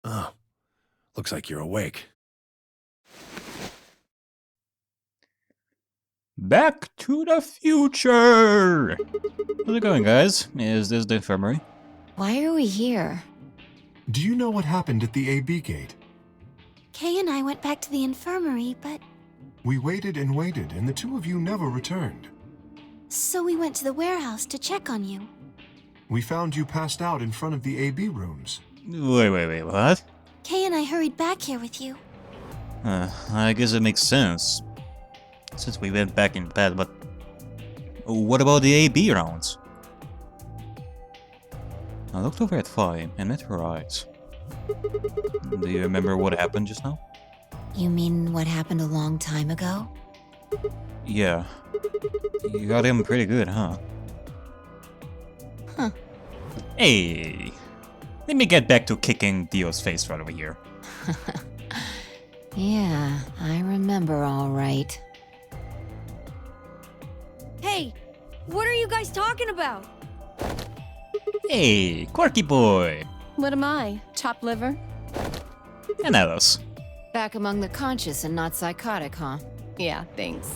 Oh, looks like you're awake. Back to the future! How's it going, guys? Is this the infirmary? Why are we here? Do you know what happened at the AB gate? Kay and I went back to the infirmary, but... We waited and waited, and the two of you never returned. So we went to the warehouse to check on you. We found you passed out in front of the AB rooms. Wait, what? Kay and I hurried back here with you. I guess it makes sense. Since we went back in bed, but... What about the AB rounds? I looked over at Fi and met her eyes. Do you remember what happened just now? You mean what happened a long time ago? Yeah. You got him pretty good, huh? Huh. Hey! Let me get back to kicking Dio's face right over here. Yeah, I remember all right. Hey, what are you guys talking about? Hey, Quirky boy! What am I, chopped liver? And Alice. Back among the conscious and not psychotic, huh? Yeah, thanks.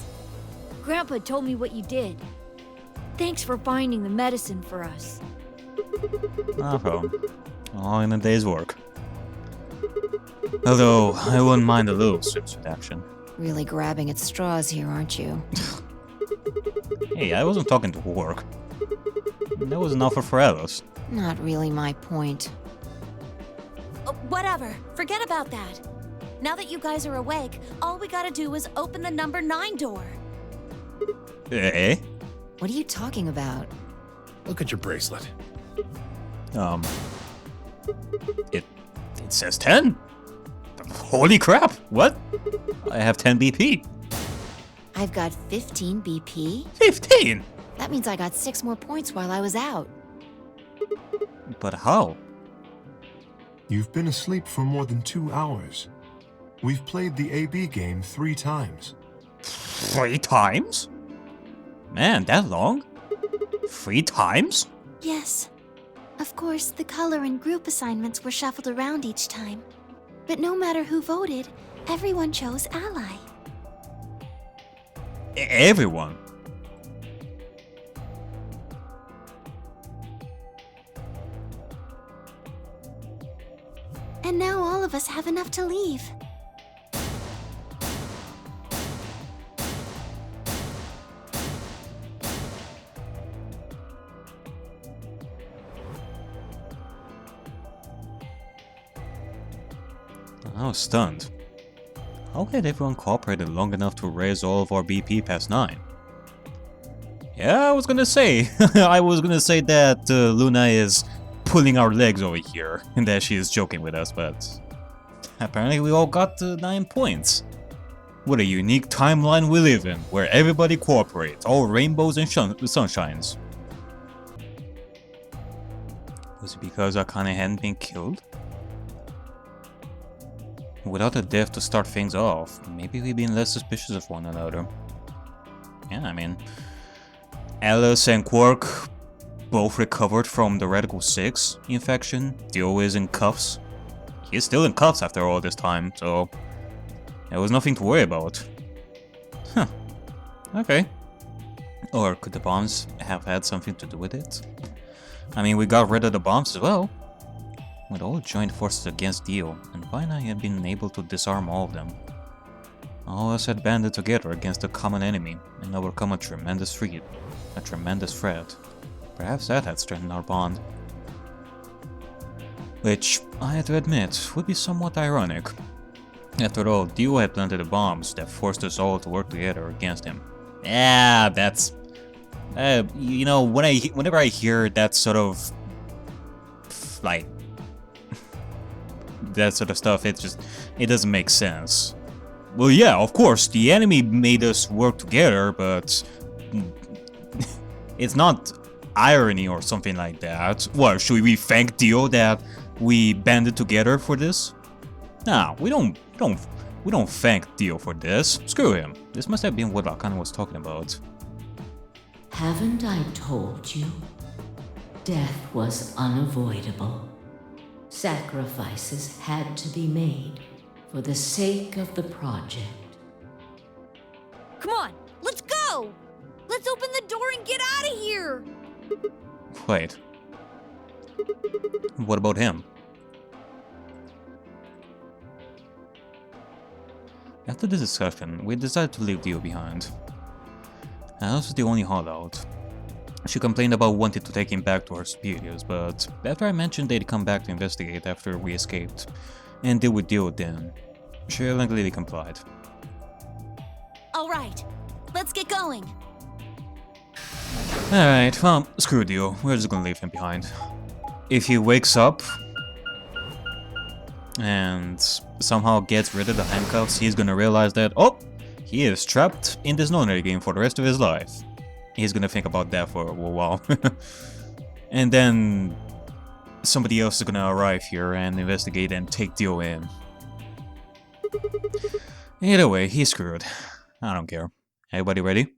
Grandpa told me what you did. Thanks for finding the medicine for us. No problem. All in a day's work. Although, I wouldn't mind a little swimsuit action. Really grabbing at straws here, aren't you? Hey, I wasn't talking to work. That was an offer for Alice. Not really my point. Whatever. Forget about that. Now that you guys are awake, all we gotta do is open the number 9 door. Eh? What are you talking about? Look at your bracelet. It says 10. Holy crap! What? I have 10 BP. I've got 15 BP? 15? That means I got 6 more points while I was out. But how? You've been asleep for more than 2 hours. We've played the AB game 3 times. 3 times? Man, that long? 3 times? Yes. Of course, the color and group assignments were shuffled around each time. But no matter who voted, everyone chose Ally. Everyone? And now all of us have enough to leave. I was stunned. How had everyone cooperated long enough to raise all of our BP past 9? Yeah, I was gonna say. I was gonna say that Luna is pulling our legs over here, and that she is joking with us, but apparently we all got 9 points. What a unique timeline we live in, where everybody cooperates, all rainbows and sunshines. Was it because Akane hadn't been killed? Without a death to start things off, maybe we've been less suspicious of one another. Yeah, I mean, Alice and Quark both recovered from the Radical 6 infection. Dio is in cuffs. He's still in cuffs after all this time, so there was nothing to worry about. Huh. Okay. Or could the bombs have had something to do with it? I mean, we got rid of the bombs as well. With all joined forces against Dio, and by now he had been able to disarm all of them. All of us had banded together against a common enemy and overcome a tremendous threat. Perhaps that had strengthened our bond. Which, I have to admit, would be somewhat ironic. After all, Dio had planted the bombs that forced us all to work together against him. Yeah, that's... you know, whenever I hear that sort of... like... that sort of stuff, it doesn't make sense. Well, yeah, of course, the enemy made us work together, but... it's not irony or something like that. What, should we thank Dio that we banded together for this? Nah, we don't thank Dio for this. Screw him. This must have been what Akane was talking about. Haven't I told you? Death was unavoidable. Sacrifices had to be made for the sake of the project. Come on, let's go! Let's open the door and get out of here! Wait. What about him? After the discussion, we decided to leave Dio behind. Alice was the only holdout. She complained about wanting to take him back to her superiors, but after I mentioned they'd come back to investigate after we escaped and deal with Dio then, she reluctantly complied. Alright, let's get going. Alright, well, screw Dio, we're just gonna leave him behind. If he wakes up and somehow gets rid of the handcuffs, he's gonna realize that, oh, he is trapped in this Nonary game for the rest of his life. He's gonna think about that for a while. And then somebody else is gonna arrive here and investigate and take Dio in. Either way, he's screwed. I don't care. Everybody ready?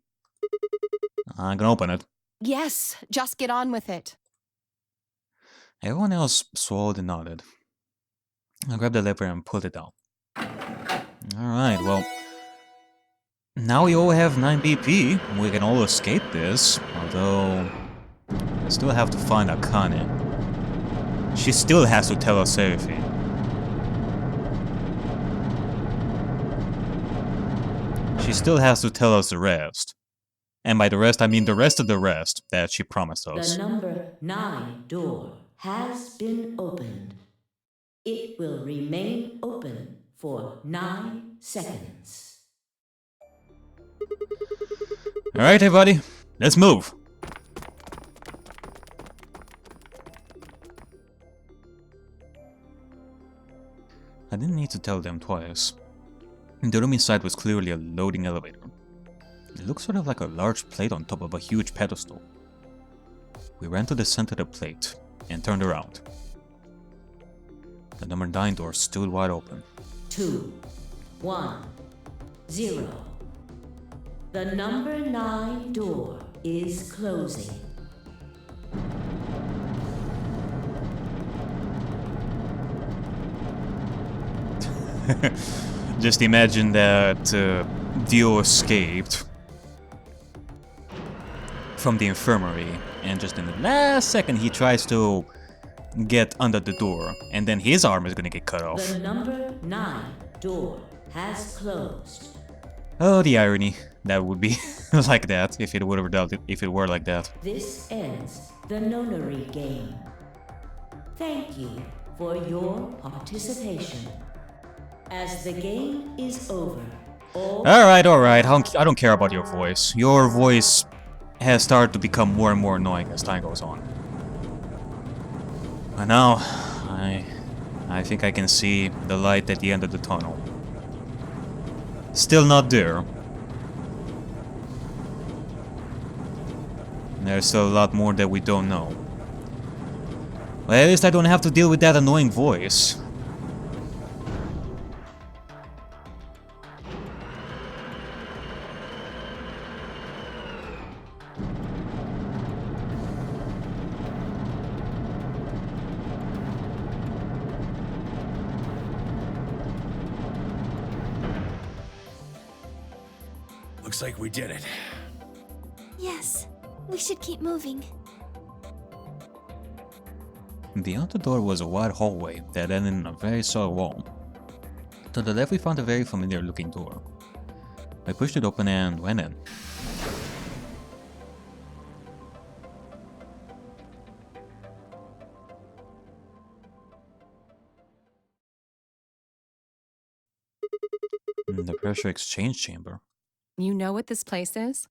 I'm gonna open it. Yes, just get on with it. Everyone else swallowed and nodded. I grabbed the lever and pulled it out. Alright, well... now we all have 9 BP. We can all escape this, although... I still have to find Akane. She still has to tell us everything. She still has to tell us the rest. And by the rest, I mean the rest of the rest that she promised us. The number 9 door has been opened. It will remain open for 9 seconds. Alright, everybody, let's move. I didn't need to tell them twice. The room inside was clearly a loading elevator. It looked sort of like a large plate on top of a huge pedestal. We ran to the center of the plate and turned around. The number 9 door stood wide open. 2, 1, 0. The number 9 door is closing. Just imagine that Dio escaped from the infirmary, and just in the last second he tries to get under the door, and then his arm is gonna get cut off. The number 9 door has closed. Oh, the irony. That would be like that if it would have if it were like that. This ends the Nonary game. Thank you for your participation. As the game is over, Alright, I don't care about your voice. Your voice has started to become more and more annoying as time goes on. But now, I think I can see the light at the end of the tunnel. Still not there. There's still a lot more that we don't know. But at least I don't have to deal with that annoying voice. Looks like we did it. Yes, we should keep moving. Beyond the door was a wide hallway that ended in a very solid wall. To the left we found a very familiar looking door. I pushed it open and went in. The pressure exchange chamber. You know what this place is?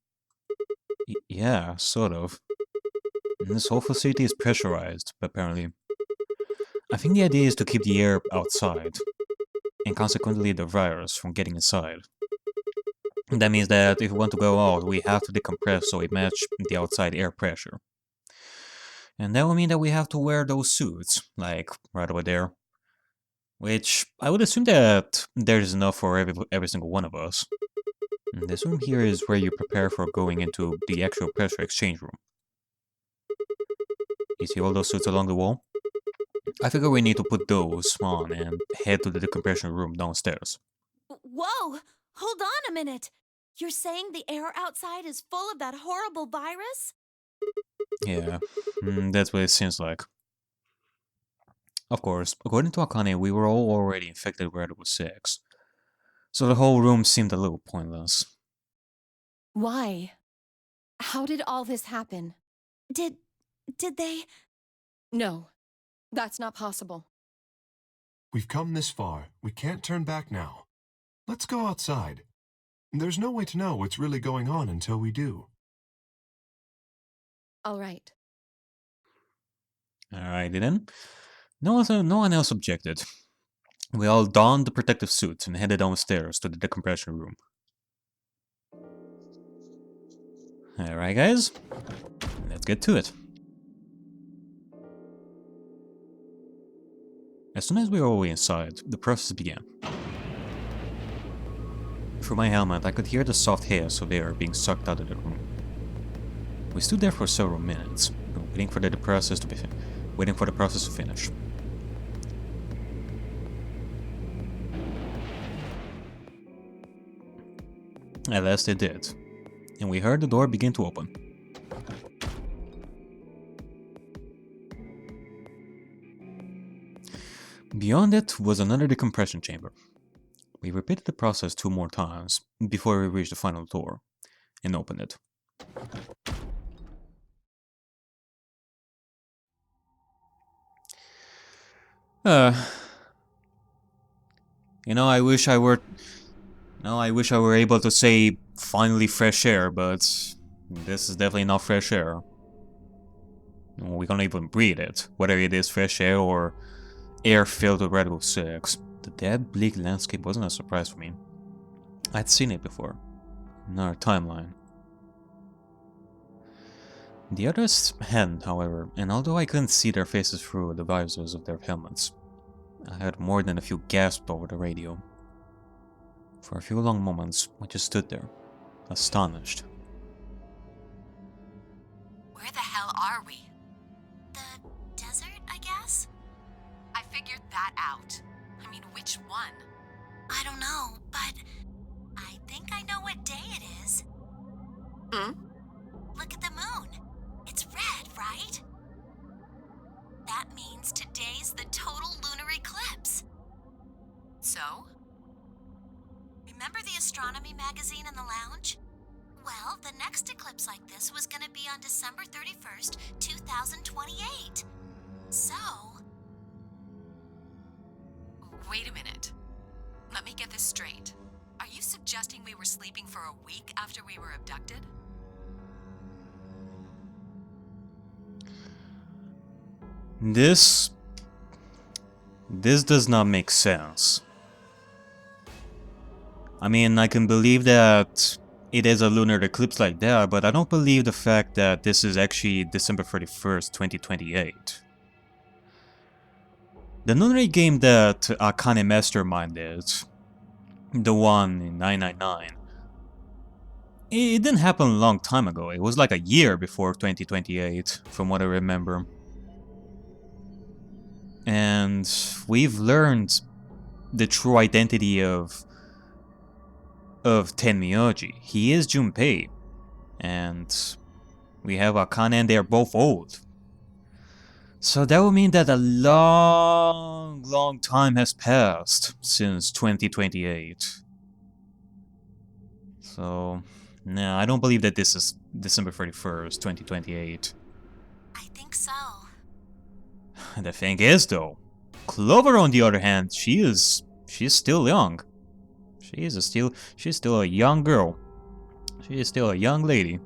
Yeah, sort of. This whole facility is pressurized, apparently. I think the idea is to keep the air outside, and consequently the virus from getting inside. That means that if we want to go out, we have to decompress so it matches the outside air pressure. And that will mean that we have to wear those suits, like right over there. Which, I would assume that there's enough for every single one of us. And this room here is where you prepare for going into the actual pressure exchange room. You see all those suits along the wall? I figure we need to put those on and head to the decompression room downstairs. Whoa! Hold on a minute! You're saying the air outside is full of that horrible virus? Yeah, that's what it seems like. Of course, according to a.k.a, we were all already infected with Radical 6, so the whole room seemed a little pointless. Why? How did all this happen? Did they... No, that's not possible. We've come this far. We can't turn back now. Let's go outside. There's no way to know what's really going on until we do. All right. Alrighty then. No one else objected. We all donned the protective suits and headed downstairs to the decompression room. Alright guys, let's get to it. As soon as we were all inside, the process began. Through my helmet, I could hear the soft hiss of air being sucked out of the room. We stood there for several minutes, waiting for the process to finish. At last it did, and we heard the door begin to open. Beyond it was another decompression chamber. We repeated the process 2 more times before we reached the final door and opened it. You know, I wish I were able to say finally fresh air, but this is definitely not fresh air. We can't even breathe it, whether it is fresh air or air filled with Red Bull 6. The dead, bleak landscape wasn't a surprise for me. I'd seen it before, in our timeline. The others hadn't, however, and although I couldn't see their faces through the visors of their helmets, I heard more than a few gasps over the radio. For a few long moments, I just stood there, astonished. Where the hell are we? The desert, I guess? I figured that out. I mean, which one? I don't know, but I think I know what day it is. Hmm? Look at the moon. It's red, right? That means today's the total lunar eclipse. So? Remember the astronomy magazine in the lounge? Well, the next eclipse like this was gonna be on December 31st, 2028. So... Wait a minute. Let me get this straight. Are you suggesting we were sleeping for a week after we were abducted? This does not make sense. I mean, I can believe that it is a lunar eclipse like that, but I don't believe the fact that this is actually December 31st, 2028. The Nonary game that a.k.a. masterminded, the one in 999, it didn't happen a long time ago. It was like a year before 2028, from what I remember. And we've learned the true identity of Tenmyouji. He is Junpei, and we have a.k.a. and they are both old. So that would mean that a long time has passed since 2028. So, no, I don't believe that this is December 31st, 2028. I think so. The thing is, though, Clover, on the other hand, she's still young. She's still a young girl. She is still a young lady.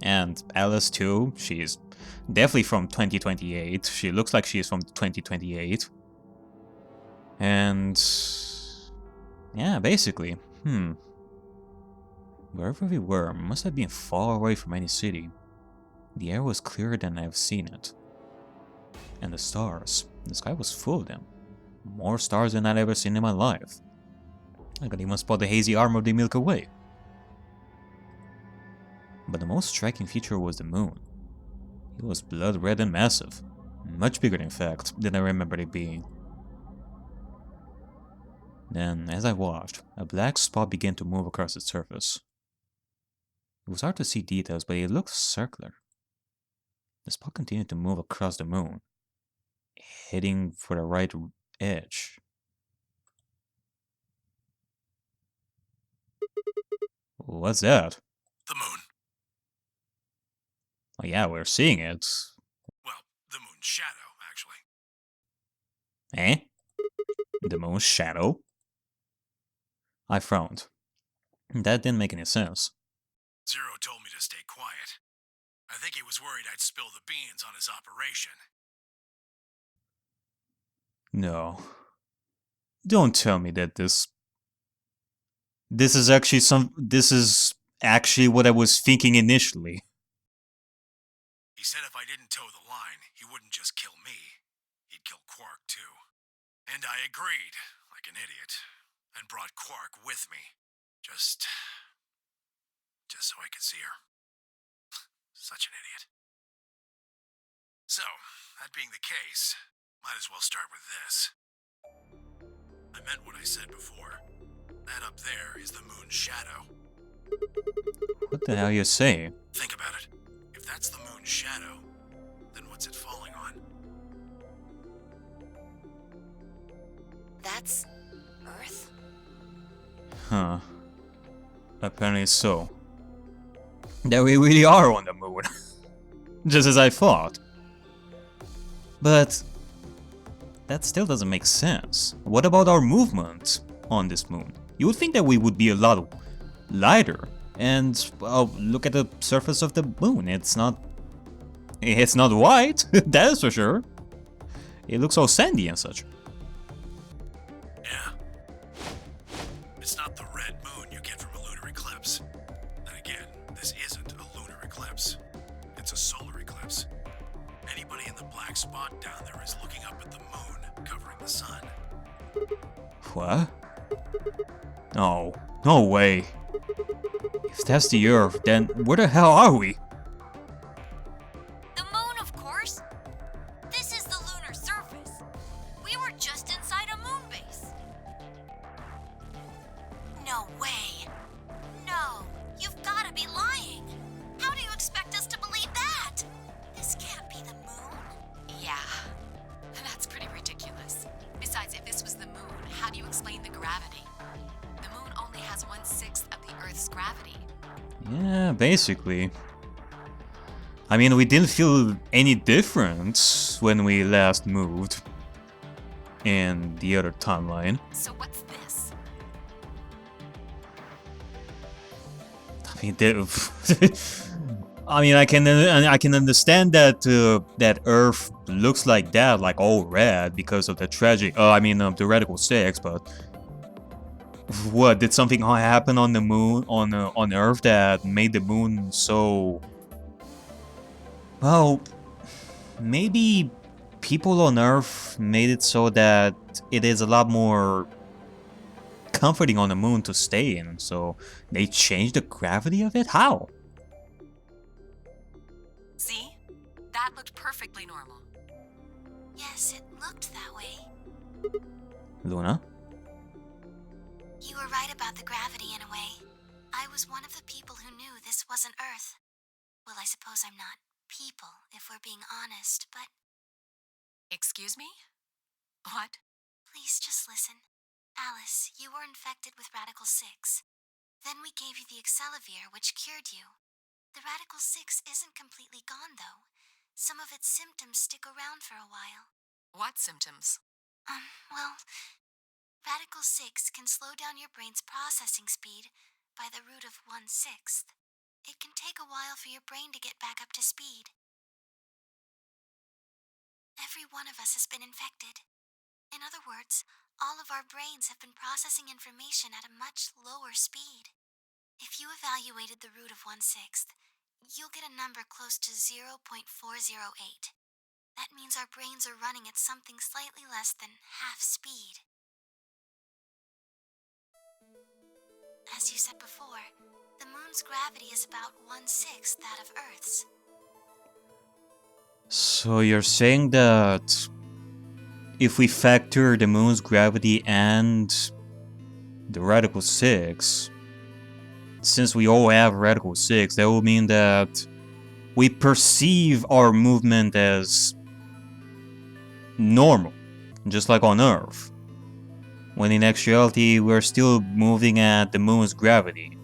And Alice too, she's definitely from 2028. She looks like she's from 2028. And yeah, basically, wherever we were must have been far away from any city. The air was clearer than I've seen it. And the stars, the sky was full of them. More stars than I'd ever seen in my life. I could even spot the hazy arm of the Milky Way. But the most striking feature was the moon. It was blood red and massive, Much bigger, in fact, than I remembered it being. Then, as I watched, a black spot began to move across its surface. It was hard to see details, but it looked circular. The spot continued to move across the moon, heading for the right edge. What's that? The moon. Oh yeah, we're seeing it. Well, the moon's shadow, actually. Eh? The moon's shadow? I frowned. That didn't make any sense. Zero told me to stay quiet. I think he was worried I'd spill the beans on his operation. No. Don't tell me that this is actually what I was thinking initially. He said if I didn't toe the line, he wouldn't just kill me. He'd kill Quark, too. And I agreed, like an idiot, and brought Quark with me. Just so I could see her. Such an idiot. So, that being the case, might as well start with this. I meant what I said before. That up there is the moon's shadow. What the hell are you saying? Think about it. If that's the moon's shadow, then what's it falling on? That's Earth? Huh. Apparently so. That we really are on the moon. Just as I thought. But that still doesn't make sense. What about our movement on this moon? You would think that we would be a lot lighter. And, well, look at the surface of the moon. It's not white, that is for sure. It looks all sandy and such. Yeah. It's not the red moon you get from a lunar eclipse. Then again, this isn't a lunar eclipse. It's a solar eclipse. Anybody in the black spot down there is looking up at the moon, covering the sun. What? No. No way. If that's the Earth, then where the hell are we? The moon, of course. This is the lunar surface. We were just inside a moon base. No way. No, you've got to be lying. How do you expect us to believe that? This can't be the moon. Yeah, that's pretty ridiculous. Besides, if this was the moon, how do you explain the gravity? The moon only has 1/6 of the Earth's gravity. Yeah, basically. I mean, we didn't feel any difference when we last moved in the other timeline. So what's this? I mean, I can understand that that Earth looks like that, like all red because of the tragic. The Radical 6, but what, did something happen on the moon, on Earth, that made the moon so... Well, maybe people on Earth made it so that it is a lot more comforting on the moon to stay in, so they changed the gravity of it? How? See? That looked perfectly normal. Yes, it looked that way. Luna? You were right about the gravity in a way. I was one of the people who knew this wasn't Earth. Well, I suppose I'm not people, if we're being honest, but... Excuse me? What? Please just listen. Alice, you were infected with Radical 6. Then we gave you the Accelavir, which cured you. The Radical 6 isn't completely gone, though. Some of its symptoms stick around for a while. What symptoms? Well, Radical 6 can slow down your brain's processing speed by the root of 1/6. It can take a while for your brain to get back up to speed. Every one of us has been infected. In other words, all of our brains have been processing information at a much lower speed. If you evaluated the root of 1/6, you'll get a number close to 0.408. That means our brains are running at something slightly less than half speed. As you said before, the moon's gravity is about 1/6 that of Earth's. So you're saying that if we factor the moon's gravity and the radical 6, since we all have radical 6, that would mean that we perceive our movement as normal, just like on Earth, when in actuality we're still moving at the moon's gravity.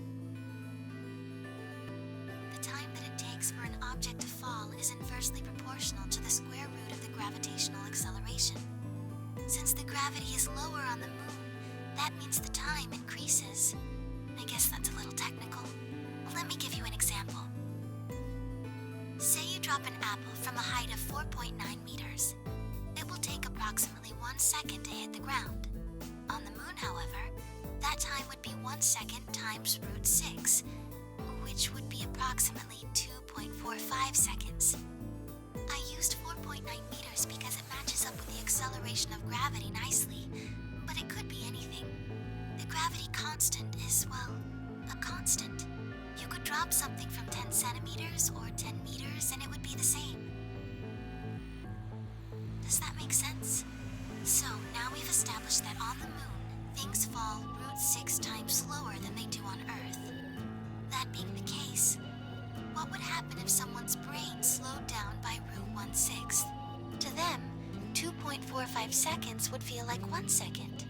The time that it takes for an object to fall is inversely proportional to the square root of the gravitational acceleration. Since the gravity is lower on the moon, that means the time increases. I guess that's a little technical. Let me give you an example. Say you drop an apple from a height of 4.9 meters. It will take approximately 1 second to hit the ground. On the moon, however, that time would be 1 second times root 6, which would be approximately 2.45 seconds. I used 4.9 meters because it matches up with the acceleration of gravity nicely, but it could be anything. The gravity constant is, well, a constant. You could drop something from 10 centimeters or 10 meters and it would be the same. Does that make sense? So now we've established that on the moon, things fall root 6 times slower than they do on Earth. That being the case, what would happen if someone's brain slowed down by root 1/6? To them, 2.45 seconds would feel like 1 second.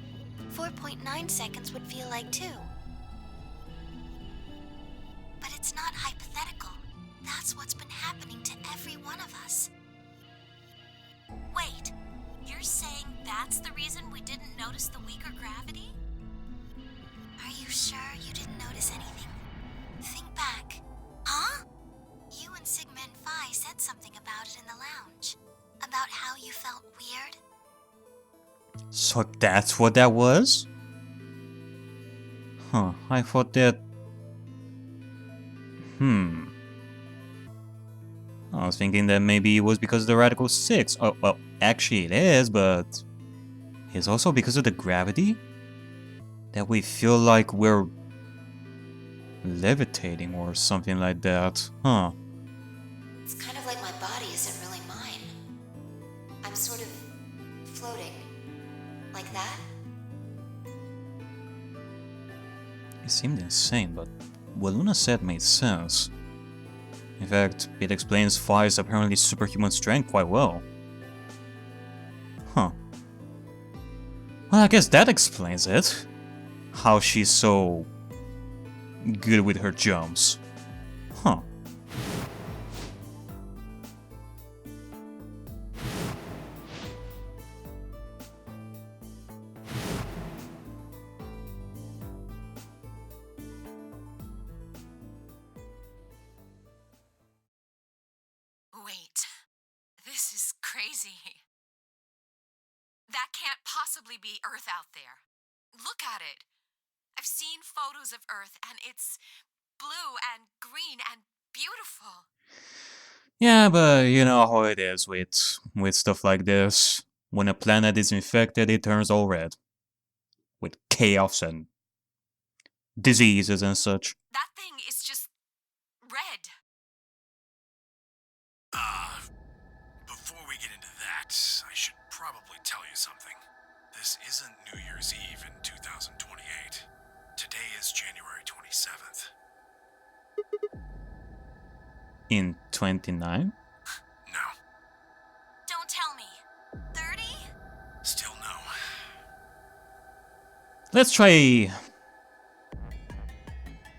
4.9 seconds would feel like 2. But it's not hypothetical. That's what's been happening to every one of us. Wait, you're saying that's the reason we didn't notice the weaker gravity? Are you sure you didn't notice anything? Think back. Huh? You and Sigma and Phi said something about it in the lounge. About how you felt weird. So that's what that was? Huh, I thought that... I was thinking that maybe it was because of the radical 6. Oh, well, actually it is, but... It's also because of the gravity? That we feel like we're... levitating or something like that, huh? It's kind of like my body isn't really mine. I'm sort of floating. Like that? It seemed insane, but what Luna said made sense. In fact, it explains Phi's apparently superhuman strength quite well. Huh. Well, I guess that explains it. How she's so... good with her jumps. Huh. Wait, this is crazy. That can't possibly be Earth out there. Look at it. I've seen photos of Earth and it's blue and green and beautiful. Yeah, but you know how it is with stuff like this. When a planet is infected, it turns all red. With chaos and diseases and such. That thing is just red. Before we get into that, I should probably tell you something. This isn't New Year's Eve in 2028. Today is January 27th. In 29? No. Don't tell me. 30? Still no. Let's try...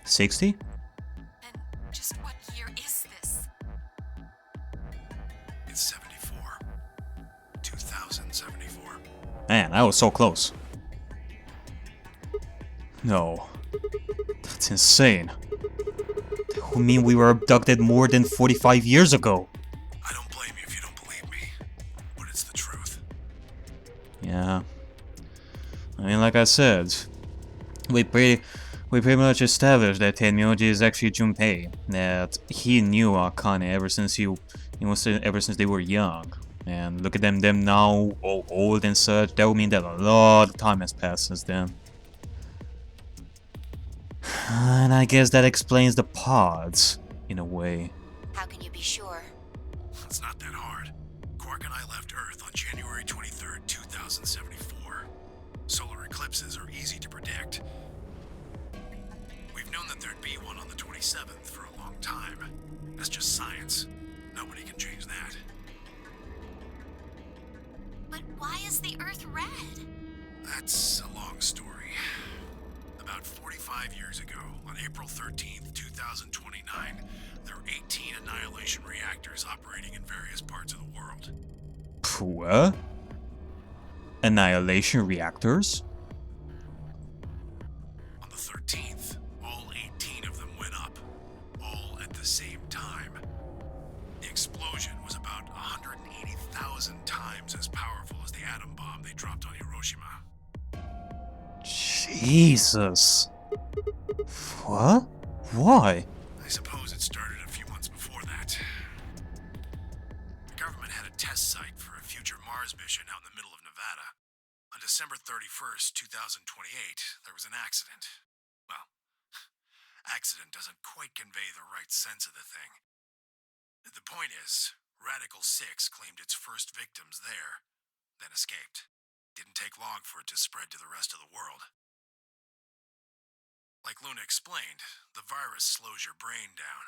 60? And just what year is this? It's 74. 2074. Man, I was so close. No. That's insane. That would mean we were abducted more than 45 years ago. I don't blame you if you don't believe me, but it's the truth. Yeah. I mean, like I said, we pretty much established that Tenmyouji is actually Junpei. That he knew Akane ever since ever since they were young. And look at them now, all old and such. That would mean that a lot of time has passed since then. And I guess that explains the pods, in a way. How can you be sure? It's not that hard. on January 23rd, 2074. Solar eclipses are easy to predict. We've known that there'd be one on the 27th for a long time. That's just science. Nobody can change that. But why is the Earth red? That's a long story. About 45 years ago, on April 13th, 2029, there were 18 annihilation reactors operating in various parts of the world. What? Annihilation reactors? On the 13th, all 18 of them went up, all at the same time. The explosion was about 180,000 times as powerful as the atom bomb they dropped on Hiroshima. Jesus. What? Why? I suppose it started a few months before that. The government had a test site for a future Mars mission out in the middle of Nevada. On December 31st, 2028, there was an accident. Well, accident doesn't quite convey the right sense of the thing. The point is, Radical 6 claimed its first victims there, then escaped. Didn't take long for it to spread to the rest of the world. Like Luna explained, the virus slows your brain down,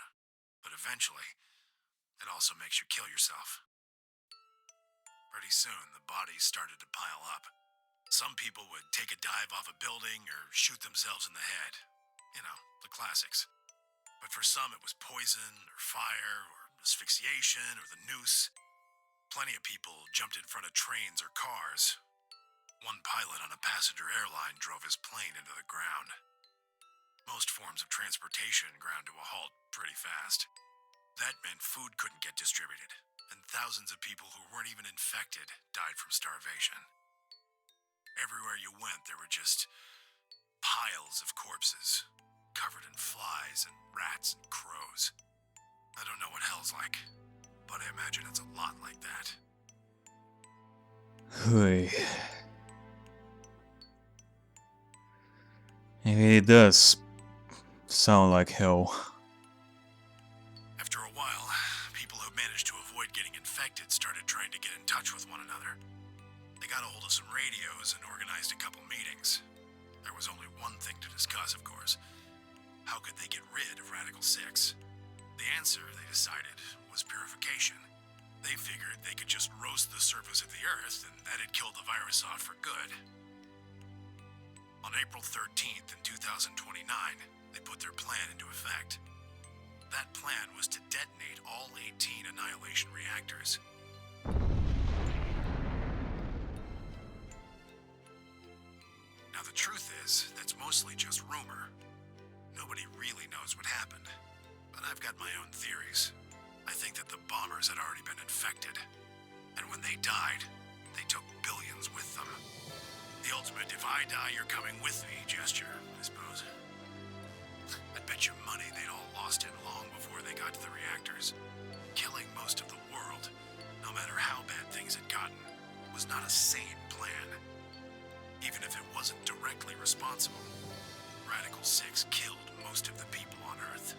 but eventually, it also makes you kill yourself. Pretty soon, the bodies started to pile up. Some people would take a dive off a building or shoot themselves in the head. You know, the classics. But for some, it was poison, or fire, or asphyxiation, or the noose. Plenty of people jumped in front of trains or cars. One pilot on a passenger airline drove his plane into the ground. Most forms of transportation ground to a halt pretty fast. That meant food couldn't get distributed, and thousands of people who weren't even infected died from starvation. Everywhere you went, there were just piles of corpses, covered in flies and rats and crows. I don't know what hell's like, but I imagine it's a lot like that. Hui. It does sound like hell. After a while, people who managed to avoid getting infected started trying to get in touch with one another. They got a hold of some radios and organized a couple meetings. There was only one thing to discuss, of course. How could they get rid of Radical 6? The answer, they decided, was purification. They figured they could just roast the surface of the Earth and that'd kill the virus off for good. On April 13th in 2029, they put their plan into effect. That plan was to detonate all 18 annihilation reactors. Now the truth is, that's mostly just rumor. Nobody really knows what happened, but I've got my own theories. I think that the bombers had already been infected, and when they died, they took billions with them. The ultimate if I die, you're coming with me gesture, I suppose. I'd bet you money they'd all lost it long before they got to the reactors. Killing most of the world, no matter how bad things had gotten, was not a sane plan. Even if it wasn't directly responsible, Radical 6 killed most of the people on Earth.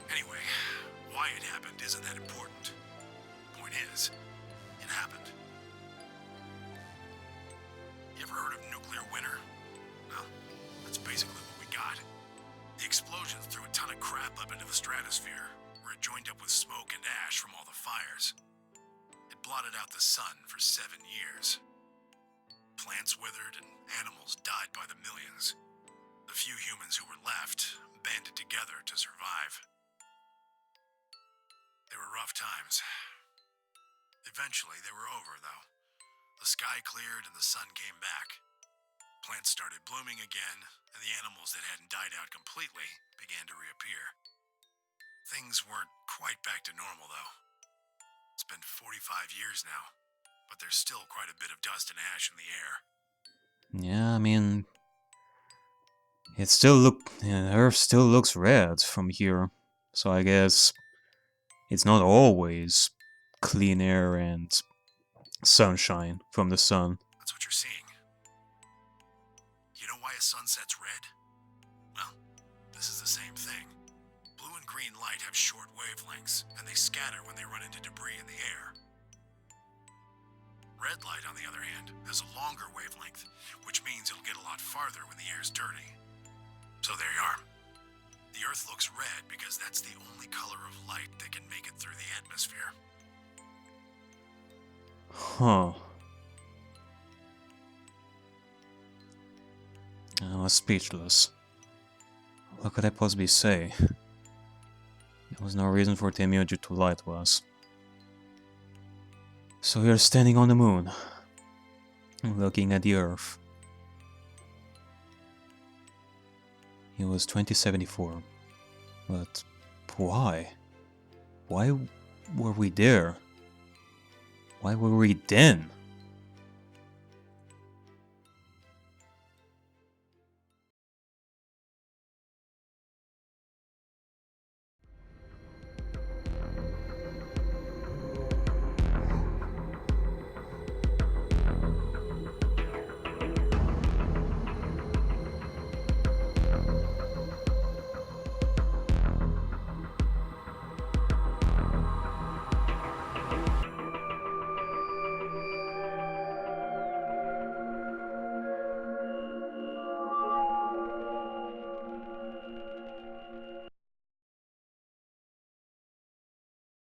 Anyway, why it happened isn't that important. Point is, it happened. You ever heard of nuclear winter? Well, that's basically what we got. The explosions threw a ton of crap up into the stratosphere, where it joined up with smoke and ash from all the fires. It blotted out the sun for 7 years. Plants withered and animals died by the millions. The few humans who were left banded together to survive. They were rough times. Eventually, they were over, though. The sky cleared and the sun came back. Plants started blooming again, and the animals that hadn't died out completely began to reappear. Things weren't quite back to normal, though. It's been 45 years now, but there's still quite a bit of dust and ash in the air. Yeah, I mean, Earth still looks red from here, so I guess it's not always clean air and sunshine from the sun. That's what you're seeing. You know why a sunset's red? Well, this is the same thing. Blue and green light have short wavelengths, and they they scatter when they run into debris in the air. Red light, on the other hand, has a longer wavelength, which means it'll get a lot farther when the air's dirty. So there you are. The Earth looks red because that's the only color of light that can make it through the atmosphere. Huh. I was speechless. What could I possibly say? There was no reason for Tenmyouji to lie to us. So we are standing on the moon, looking at the Earth. It was 2074. But why? Why were we there? Why were we then?